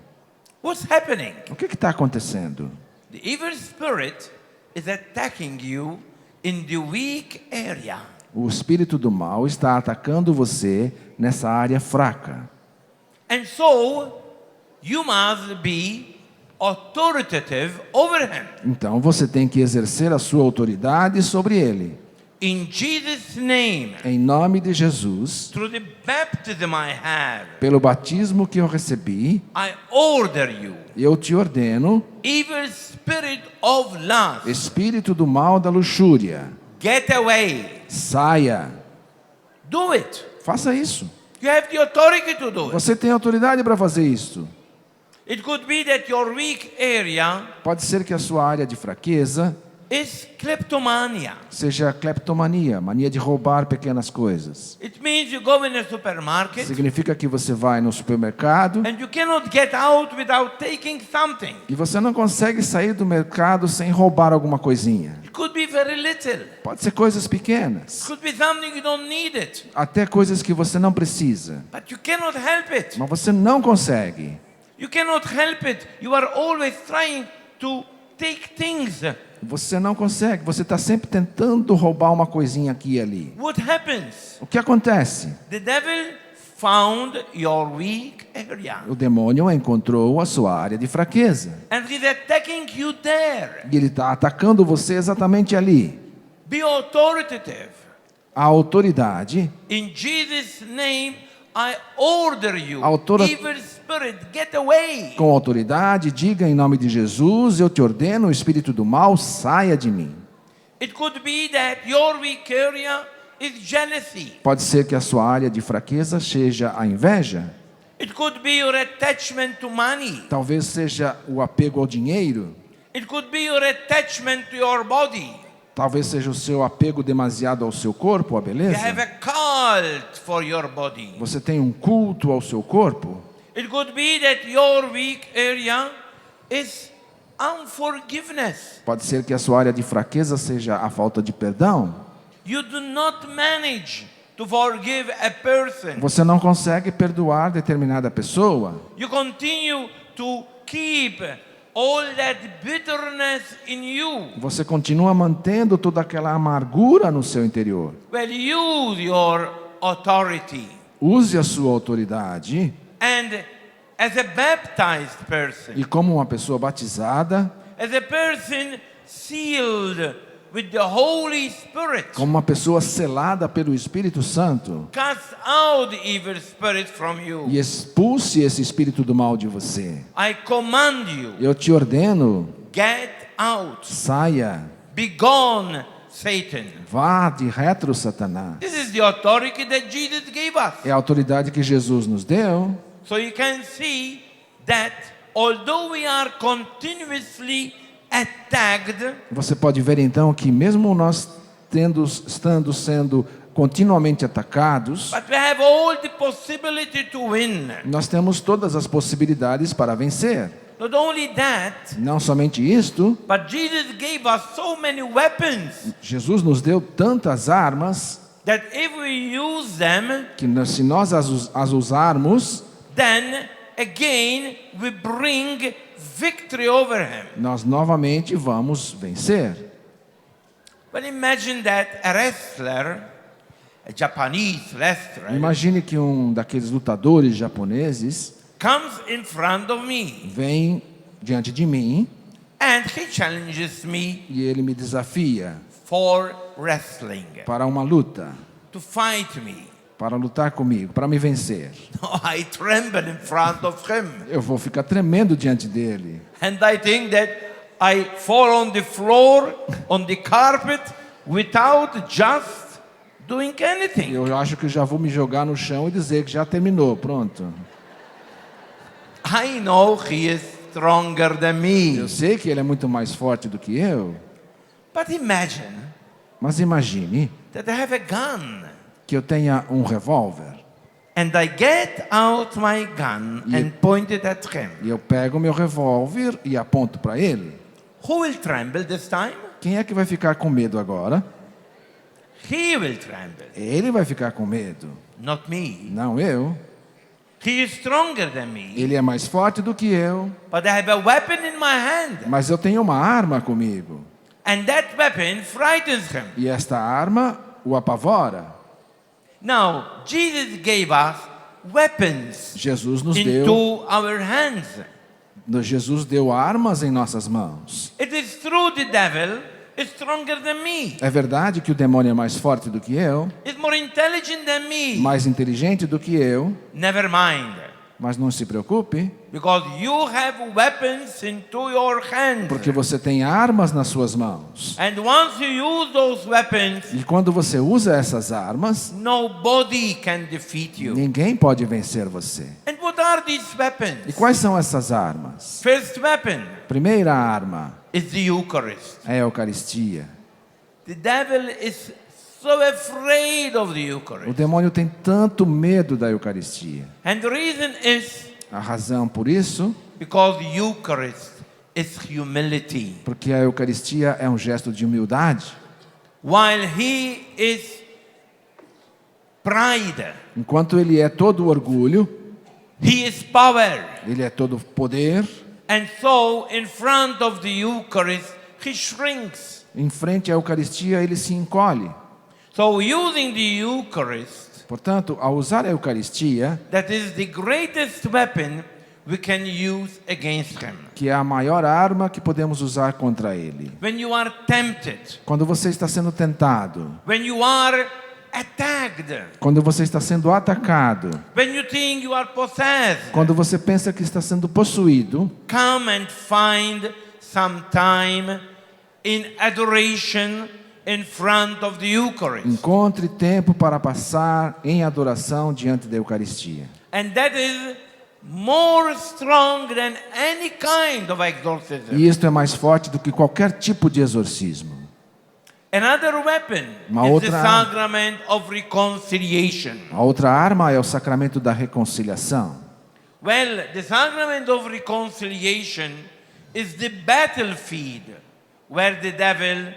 What's happening? O que está acontecendo? The evil spirit is attacking you in the weak area. O espírito do mal está atacando você nessa área fraca. And so you must be authoritative over him. Então você tem que exercer a sua autoridade sobre ele. In Jesus' name, Em nome de Jesus, through the baptism I have, pelo batismo que eu recebi, I order you, eu te ordeno, evil spirit of lust, espírito do mal da luxúria, get away. saia. Do it. Faça isso. You have the authority to do it. Você tem autoridade para fazer isso. It could be that your weak area Pode ser que a sua área de fraqueza is kleptomania. seja cleptomania, mania de roubar pequenas coisas. It means you go in a supermarket Significa que você vai no supermercado and you cannot get out without taking something. e você não consegue sair do mercado sem roubar alguma coisinha. It could be very little. Pode ser coisas It pequenas, could be something you don't need it. até coisas que você não precisa, But you cannot help it. mas você não consegue. You cannot help it. You are always trying to take things. Você não consegue, você está sempre tentando roubar uma coisinha aqui e ali. What happens? O que acontece? The devil found your weak area. O demônio encontrou a sua área de fraqueza. And he's attacking you there. E ele está atacando você exatamente ali. Be authoritative. A autoridade, In Jesus' name, I order you. Autora- Evil spirit, get away. com autoridade, diga em nome de Jesus, eu te ordeno, o espírito do mal, saia de mim. It could be that your weak area is jealousy. Pode ser que a sua área de fraqueza seja a inveja. It could be your attachment to money. Talvez seja o apego ao dinheiro. It could be your attachment to your body. Talvez seja o seu apego demasiado ao seu corpo, à You beleza. have a cult for your body. Você tem um culto ao seu corpo. It could be that your weak area is unforgiveness. Pode ser que a sua área de fraqueza seja a falta de perdão. You do not manage to forgive a person. Você não consegue perdoar determinada pessoa. You continue to keep all that bitterness in you. Você continua mantendo toda aquela amargura no seu interior. Well, use your authority. Use a sua autoridade And as a baptized person, e, como uma pessoa batizada, as a person sealed with the Holy Spirit, como uma pessoa selada pelo Espírito Santo, cast out the evil spirit from you. e expulse esse espírito do mal de você. I command you, Eu te ordeno, get out. saia, Be gone, Satan. vá de retro, Satanás. This is the authority that Jesus gave us. É a autoridade que Jesus nos deu. So you can see that although we are continuously attacked, Você pode ver então que mesmo nós estando sendo continuamente atacados, but we have all the possibility to win. nós temos todas as possibilidades para vencer. Not only that, Não somente isto, but Jesus gave us so many weapons Jesus nos deu tantas armas that if we use them, que se nós as usarmos, then again we bring victory over him. nós novamente vamos vencer. But imagine that a wrestler, a Japanese wrestler, Imagine que um daqueles lutadores japoneses comes in front of me vem diante de mim and he challenges me e ele me desafia for wrestling, para uma luta, to fight me. para lutar comigo, para me vencer. I tremble in front of him, Eu vou ficar tremendo diante dele. and I think that I fall on the floor, on the carpet, without just doing anything. Eu acho que já vou me jogar no chão e dizer que já terminou, pronto. I know he is stronger than me. Eu sei que ele é muito mais forte do que eu, But imagine mas imagine that I have a gun que eu tenha um revólver and I get out my gun and point it at him. e eu pego meu revólver e aponto para ele. Who will tremble this time? Quem é que vai ficar com medo agora? He will tremble, Ele vai ficar com medo, not me. não eu. He is stronger than me, Ele é mais forte do que eu, but I have a weapon in my hand, mas eu tenho uma arma comigo. and that weapon frightens him. E esta arma o apavora. Now, Jesus gave us weapons Jesus nos deu, into our hands. Jesus deu armas em nossas mãos. It is true the devil is stronger than me, É verdade que o demônio é mais forte do que eu, is more intelligent than me. mais inteligente do que eu, Never mind, mas não se preocupe, because you have weapons into your hands. porque você tem armas nas suas mãos. And once you use those weapons, E quando você usa essas armas, nobody can defeat you. ninguém pode vencer você. And what are these E weapons? quais são essas armas? First weapon Primeira arma is the Eucharist. é a Eucaristia. The devil is so afraid of the O Eucharist. demônio tem tanto medo da Eucaristia. And the reason is A razão por isso, because the Eucharist is humility. porque a Eucaristia é um gesto de humildade. While he is pride, Enquanto ele é todo orgulho, he is power. ele é todo poder, And so, in front of the Eucharist, he shrinks. em frente à Eucaristia ele se encolhe. So, using the Eucharist, Portanto, ao usar a Eucaristia, that is the greatest weapon we can use against him. que é a maior arma que podemos usar contra ele. When you are tempted, Quando você está sendo tentado, when you are attacked, quando você está sendo atacado, when you think you are possessed, quando você pensa que está sendo possuído, come and find some time in adoration in front of the Eucharist. Encontre tempo para passar em adoração diante da Eucaristia. And that is more strong than any kind of exorcism. E isto é mais forte do que qualquer tipo de exorcismo. Another weapon Uma is outra the sacrament of reconciliation. A outra arma é o sacramento da reconciliação. Well, the sacrament of reconciliation is the battlefield where the devil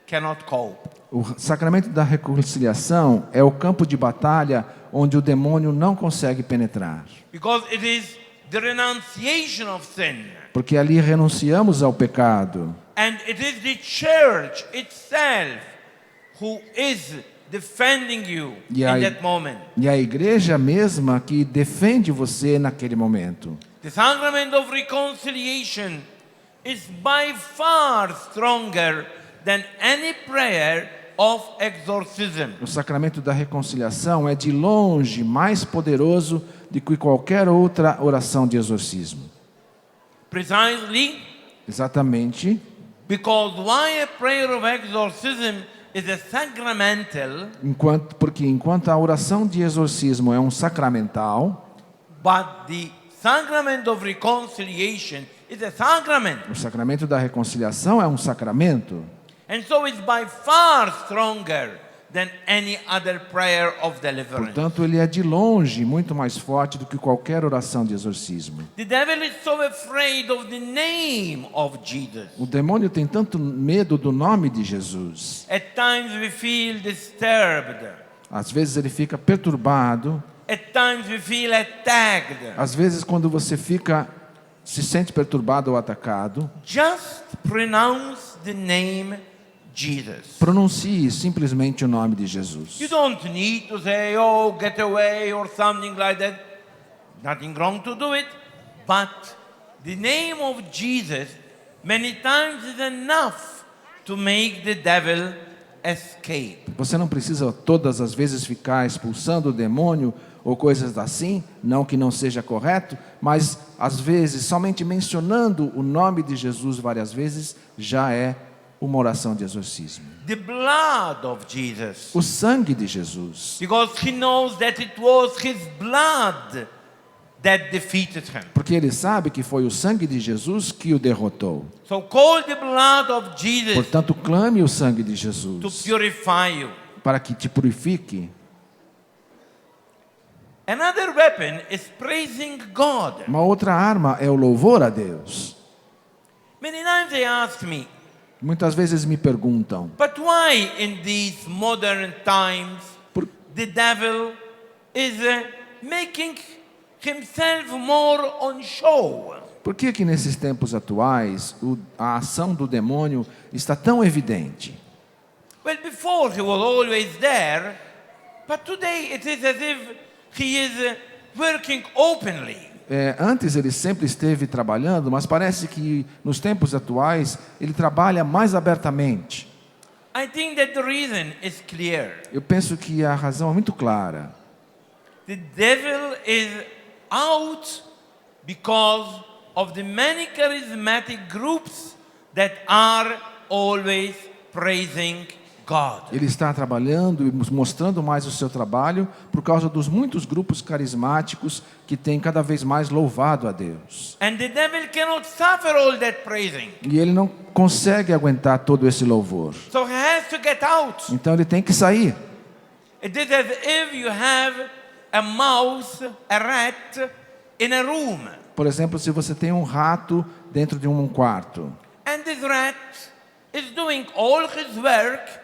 cannot cope. O sacramento da reconciliação é o campo de batalha onde o demônio não consegue penetrar. Because it is the renunciation of sin. Porque ali renunciamos ao pecado. And it is the church itself who is defending you E in a, that moment. e a igreja mesma que defende você naquele momento. The sacrament of reconciliation is by far stronger than any prayer of exorcism. O sacramento da reconciliação é de longe mais poderoso do que qualquer outra oração de exorcismo. Precisely Exatamente because why a prayer of exorcism is a sacramental, porque enquanto a oração de exorcismo é um sacramental, but the sacrament of reconciliation is a sacrament. o sacramento da reconciliação é um sacramento. And so it's by far stronger than any other prayer of deliverance. Portanto, ele é de longe muito mais forte do que qualquer oração de exorcismo. The devil is so afraid of the name of Jesus. O demônio tem tanto medo do nome de Jesus. At times we feel disturbed. Às vezes ele fica perturbado. At times we feel attacked. Às vezes quando você se sente perturbado ou atacado, Just pronounce the name Jesus. pronuncie simplesmente o nome de Jesus. You don't need to say, oh, get away or something like that. Nothing wrong to do it. But the name of Jesus many times is enough to make the devil escape. Você não precisa todas as vezes ficar expulsando o demônio ou coisas assim, não que não seja correto, mas às vezes somente mencionando o nome de Jesus várias vezes já é uma oração de exorcismo. The blood of Jesus. O sangue de Jesus. Because he knows that it was his blood that defeated him. Porque ele sabe que foi o sangue de Jesus que o derrotou. So call the blood of Jesus Portanto, clame o sangue de to Jesus purify you. para que te purifique. Another weapon is praising God. Uma outra arma é o louvor a Deus. Many times they ask me, Muitas vezes me perguntam, but why in these modern times por, the devil is making himself more on show? por que nesses tempos atuais a ação do demônio está tão evidente? Well, before he was always there, but today it is as if he is working openly. Antes ele sempre esteve trabalhando, mas parece que nos tempos atuais ele trabalha mais abertamente. I think that the reason is clear. Eu penso que a razão é muito clara. The devil is out because of the many charismatic groups that are always praising God. Ele está trabalhando e mostrando mais o seu trabalho por causa dos muitos grupos carismáticos que têm cada vez mais louvado a Deus. And the devil cannot suffer all that praising. E ele não consegue aguentar todo esse louvor. So he has to get out. Então ele tem que sair. It is as if you have a mouse, a rat in a room. Por exemplo, se você tem um rato dentro de um quarto. And this rat is doing all his work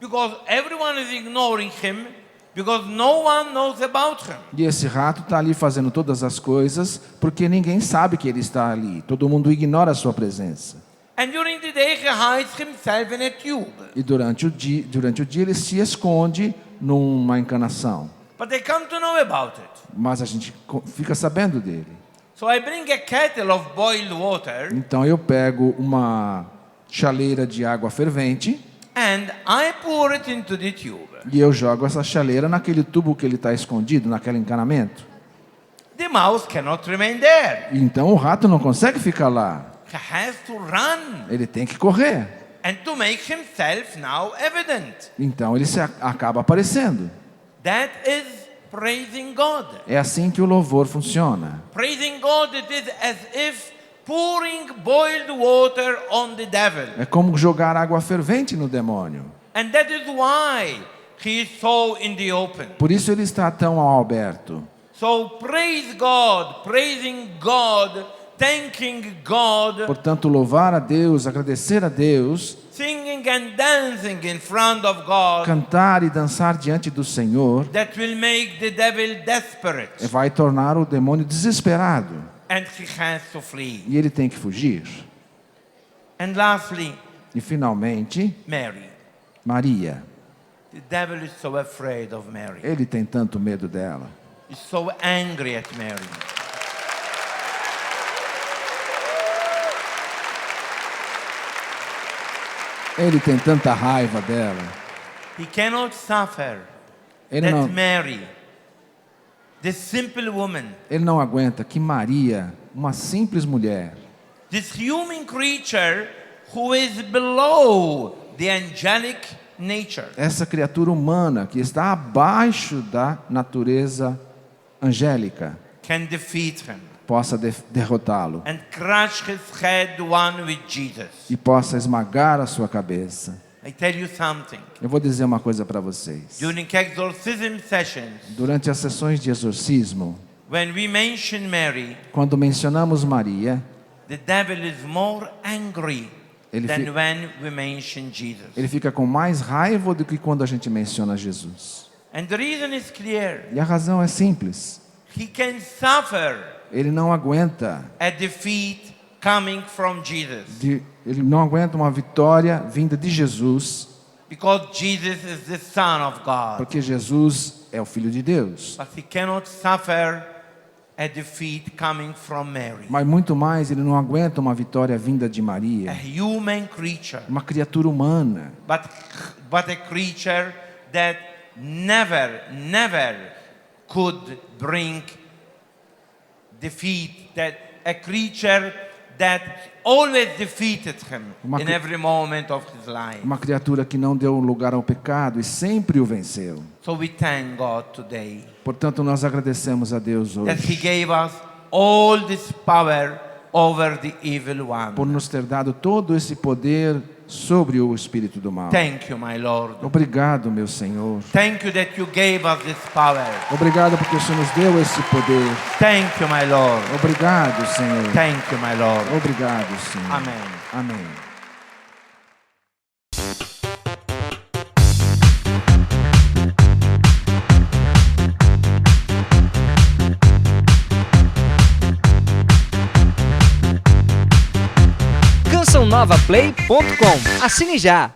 because everyone is ignoring him, because no one knows about him. E esse rato está ali fazendo todas as coisas porque ninguém sabe que ele está ali. Todo mundo ignora a sua presença. And during the day he hides himself in a tube. E durante o dia ele se esconde numa encanação. But they come to know about it. Mas a gente fica sabendo dele. So I bring a kettle of boiled water Então eu pego uma chaleira de água fervente and I pour it into the tube. e eu jogo essa chaleira naquele tubo que ele está escondido, naquele encanamento. The mouse cannot remain there. Então o rato não consegue ficar lá. He has to run. Ele tem que correr. and to make himself now evident. Então ele acaba aparecendo. That is praising God. É assim que o louvor funciona. Praising God, it is as if pouring boiled water on the devil. É como jogar água fervente no demônio. And that is why he is so in the open. Por isso ele está tão ao aberto. So praise God, praising God, thanking God, Portanto, louvar a Deus, agradecer a Deus, singing and dancing in front of God, cantar e dançar diante do Senhor, that will make the devil desperate, vai tornar o demônio desesperado. and he has to flee. E ele tem que fugir. And lastly, E finalmente, Mary. Maria. The devil is so afraid of Mary. Ele tem tanto medo dela. He's so angry at Mary. Ele tem tanta raiva dela. He cannot suffer Ele that não, Mary, this simple woman, ele não aguenta que Maria, uma simples mulher, this human creature who is below the angelic nature, essa criatura humana que está abaixo da natureza angélica, can defeat him possa derrotá-lo and crush his head one with Jesus. e possa esmagar a sua cabeça. I tell you something. Eu vou dizer uma coisa para vocês. During exorcism sessions, Durante as sessões de exorcismo, when we mention Mary, quando mencionamos Maria, the devil is more angry Ele than fi- when we mention Jesus. ele fica com mais raiva do que quando a gente menciona Jesus. And the reason is clear. E a razão é simples. He can suffer Ele não aguenta a defeat coming from Jesus, ele não aguenta uma vitória vinda de Jesus, because Jesus is the Son of God. porque Jesus é o Filho de Deus. But he cannot suffer a defeat coming from Mary, Mas muito mais, ele não aguenta uma vitória vinda de a Maria, human creature, uma criatura humana, but a creature that never could bring defeat, that a creature that always defeated him in every moment of his life. uma criatura que não deu lugar ao pecado e sempre o venceu. So we thank God today Portanto, nós agradecemos a Deus that He hoje gave us all this power over the evil por one. nos ter dado todo esse poder sobre o espírito do mal. Thank you, my Lord. Obrigado, meu Senhor. Thank you that you gave us this power. Obrigado porque o Senhor nos deu esse poder. Thank you, my Lord. Obrigado, Senhor. Thank you, my Lord. Obrigado, Senhor. Amém. Amém. cançãonovaplay.com. Assine já!